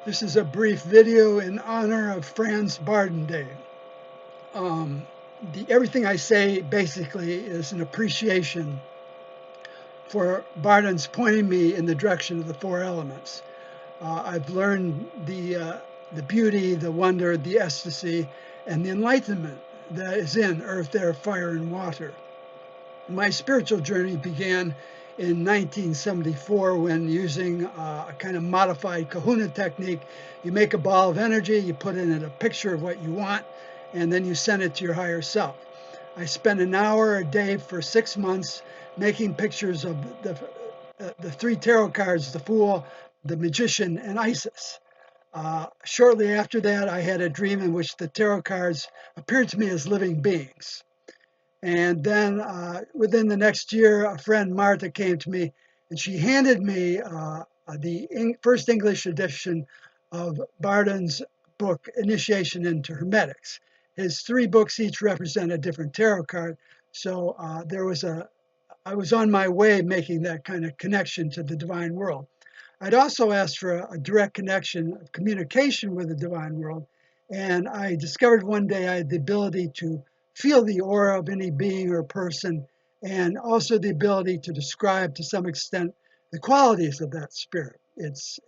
This is a brief video in honor of Franz Bardon Day. Um, Everything I say basically is an appreciation for Bardon's pointing me in the direction of the four elements. I've learned the beauty, the wonder, the ecstasy, and the enlightenment that is in earth, air, fire, and water. My spiritual journey began in 1974 when, using a kind of modified kahuna technique, you make a ball of energy, you put in it a picture of what you want, and then you send it to your higher self. I spent an hour a day for 6 months making pictures of the three tarot cards, the Fool, the Magician, and Isis. Shortly after that, I had a dream in which the tarot cards appeared to me as living beings. And then within the next year, a friend, Martha, came to me and she handed me the first English edition of Bardon's book, Initiation into Hermetics. His three books each represent a different tarot card. So I was on my way making that kind of connection to the divine world. I'd also asked for a direct connection of communication with the divine world. And I discovered one day I had the ability to feel the aura of any being or person, and also the ability to describe to some extent the qualities of that spirit, its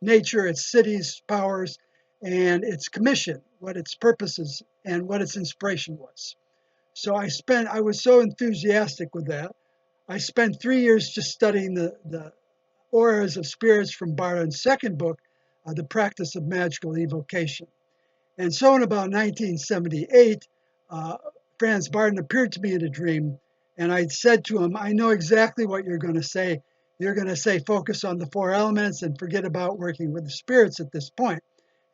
nature, its cities, powers, and its commission, what its purposes and what its inspiration was. So I was so enthusiastic with that. I spent 3 years just studying the auras of spirits from Bardon's second book, The Practice of Magical Evocation. And so in about 1978, uh, Franz Bardon appeared to me in a dream, and I said to him, I know exactly what you're going to say. You're going to say, focus on the four elements and forget about working with the spirits at this point.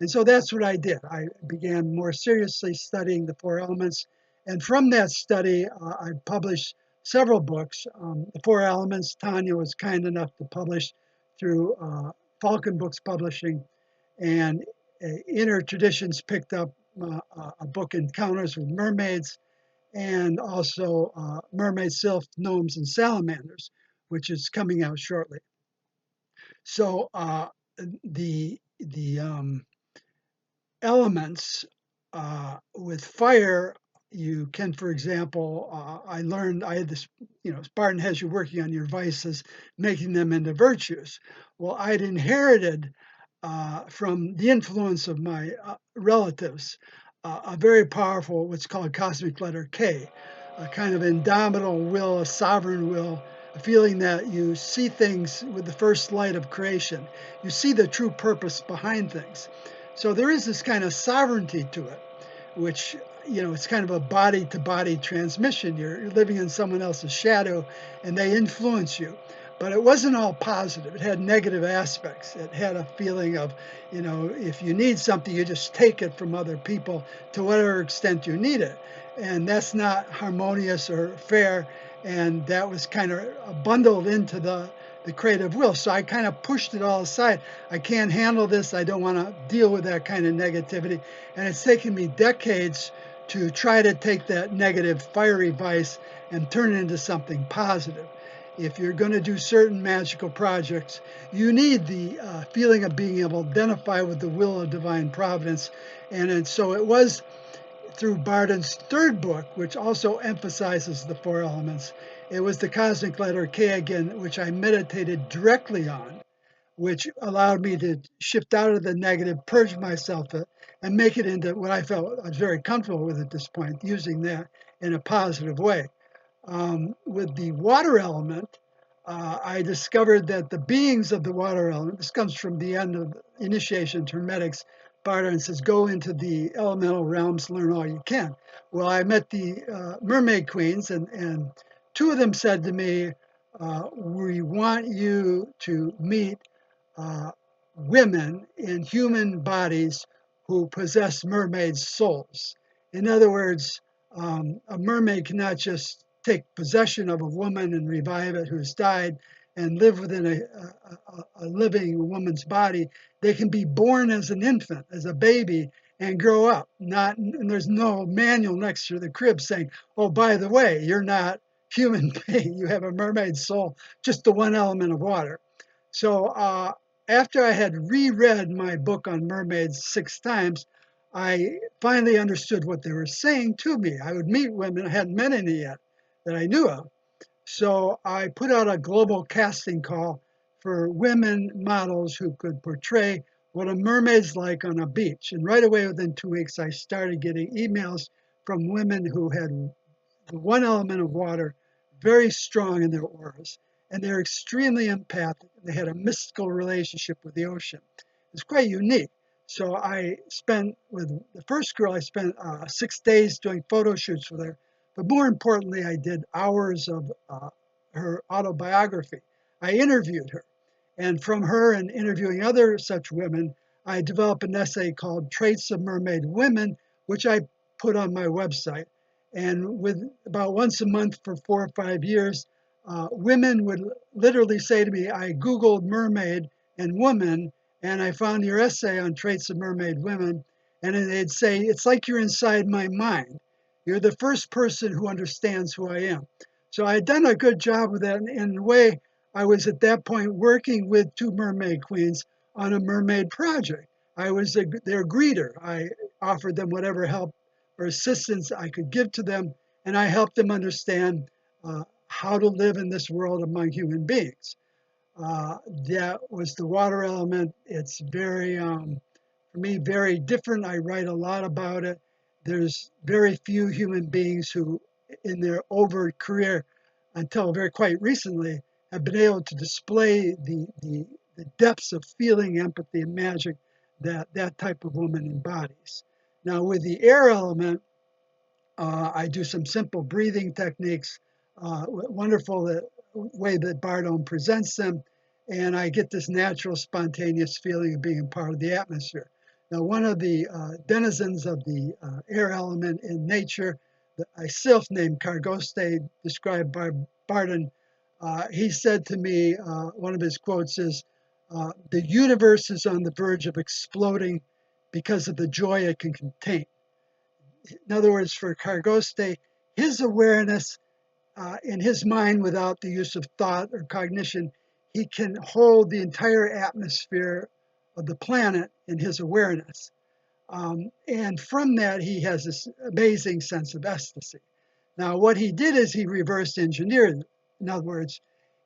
And so that's what I did. I began more seriously studying the four elements. And from that study, I published several books. The Four Elements, Tanya was kind enough to publish through Falcon Books Publishing. And Inner Traditions picked up a book, Encounters with Mermaids, and also Mermaid Sylph, Gnomes, and Salamanders, which is coming out shortly. So the elements with fire, you can, for example, I learned I had this, Spartan has you working on your vices, making them into virtues. Well, I'd inherited from the influence of my relatives a very powerful, what's called cosmic letter K, a kind of indomitable will, a sovereign will, a feeling that you see things with the first light of creation. You see the true purpose behind things. So there is this kind of sovereignty to it, which, it's kind of a body to body transmission. You're living in someone else's shadow and they influence you. But it wasn't all positive. It had negative aspects. It had a feeling of, if you need something, you just take it from other people to whatever extent you need it. And that's not harmonious or fair. And that was kind of bundled into the creative will. So I kind of pushed it all aside. I can't handle this. I don't want to deal with that kind of negativity. And it's taken me decades to try to take that negative, fiery vice and turn it into something positive. If you're going to do certain magical projects, you need the feeling of being able to identify with the will of divine providence. And so it was through Bardon's third book, which also emphasizes the four elements. It was the cosmic letter K again, which I meditated directly on, which allowed me to shift out of the negative, purge myself, and make it into what I felt I was very comfortable with at this point, using that in a positive way. With the water element, I discovered that the beings of the water element, this comes from the end of Initiation to Hermetics, Bardon says, go into the elemental realms, learn all you can. Well, I met the mermaid queens, and two of them said to me, we want you to meet women in human bodies who possess mermaid souls. In other words, a mermaid cannot just take possession of a woman and revive it who's died and live within a living woman's body. They can be born as an infant, as a baby, and grow up. And there's no manual next to the crib saying, "Oh, by the way, you're not human being. You have a mermaid soul, just the one element of water." So after I had reread my book on mermaids 6 times, I finally understood what they were saying to me. I would meet women, I hadn't met any yet that I knew of. So I put out a global casting call for women models who could portray what a mermaid's like on a beach. And right away, within 2 weeks, I started getting emails from women who had the one element of water very strong in their auras. And they're extremely empathic. They had a mystical relationship with the ocean. It's quite unique. So I spent, with the first girl, I spent 6 days doing photo shoots with her. But more importantly, I did hours of her autobiography. I interviewed her. And from her and interviewing other such women, I developed an essay called Traits of Mermaid Women, which I put on my website. And with about once a month for 4 or 5 years, women would literally say to me, I Googled mermaid and woman, and I found your essay on traits of mermaid women. And then they'd say, it's like you're inside my mind. You're the first person who understands who I am. So I had done a good job with that. And in a way, I was at that point working with two mermaid queens on a mermaid project. I was their greeter. I offered them whatever help or assistance I could give to them, and I helped them understand how to live in this world among human beings. That was the water element. It's very, for me, very different. I write a lot about it. There's very few human beings who, in their overt career, until very quite recently, have been able to display the depths of feeling, empathy, and magic that that type of woman embodies. Now, with the air element, I do some simple breathing techniques, wonderful way that Bardon presents them, and I get this natural, spontaneous feeling of being part of the atmosphere. Now, one of the denizens of the air element in nature, a sylph named Cargoste, described by Bardon, he said to me, one of his quotes is, the universe is on the verge of exploding because of the joy it can contain. In other words, for Cargoste, his awareness in his mind without the use of thought or cognition, he can hold the entire atmosphere of the planet in his awareness. And from that, he has this amazing sense of ecstasy. Now, what he did is he reverse engineered. In other words,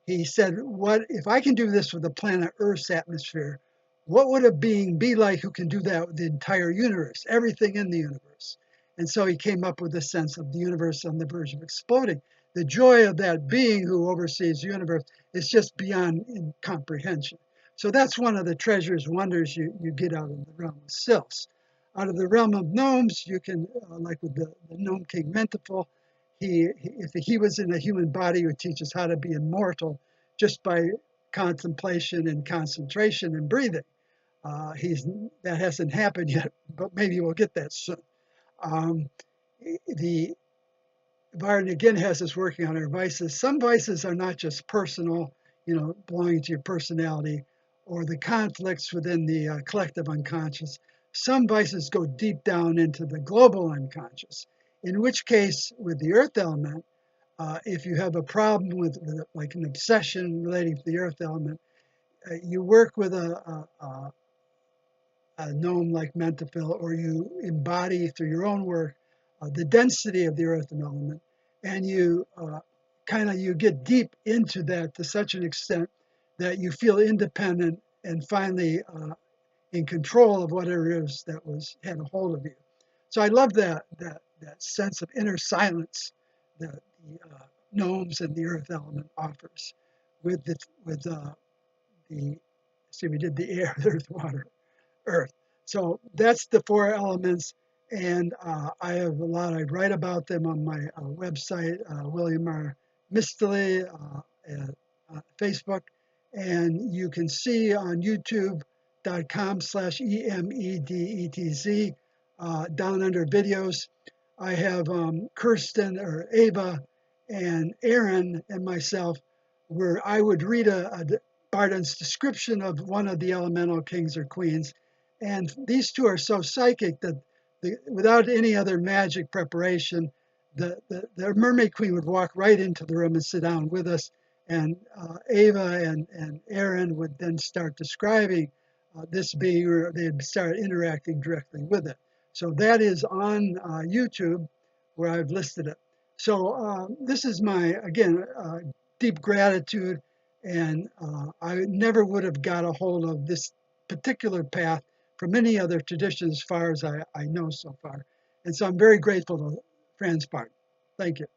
he said, what if I can do this with the planet Earth's atmosphere, what would a being be like who can do that with the entire universe, everything in the universe? And so he came up with a sense of the universe on the verge of exploding. The joy of that being who oversees the universe is just beyond comprehension. So that's one of the treasures, wonders you get out of the realm of sylphs. Out of the realm of gnomes, you can, like with the gnome king Mentiful, if he was in a human body, he would teach us how to be immortal just by contemplation and concentration and breathing. That hasn't happened yet, but maybe we'll get that soon. The Bardon again has us working on our vices. Some vices are not just personal, belonging to your personality, or the conflicts within the collective unconscious. Some vices go deep down into the global unconscious, in which case, with the earth element, if you have a problem with like an obsession relating to the earth element, you work with a gnome like Mentefil, or you embody through your own work the density of the earth element, and you you get deep into that to such an extent that you feel independent and finally in control of whatever it is that had a hold of you. So I love that sense of inner silence that the gnomes and the earth element offers with we did the air, the earth, water, earth. So that's the four elements, and I have a lot. I write about them on my website, William R. Mistely, at Facebook, and you can see on YouTube.com/EMEDETZ down under videos. I have Kirsten or Ava and Aaron and myself, where I would read Bardon's description of one of the elemental kings or queens. And these two are so psychic that without any other magic preparation, the mermaid queen would walk right into the room and sit down with us And Ava and Aaron would then start describing this being, or they'd start interacting directly with it. So that is on YouTube where I've listed it. So this is my, again, deep gratitude. And I never would have got a hold of this particular path from any other tradition as far as I know so far. And so I'm very grateful to Franz Bardon. Thank you.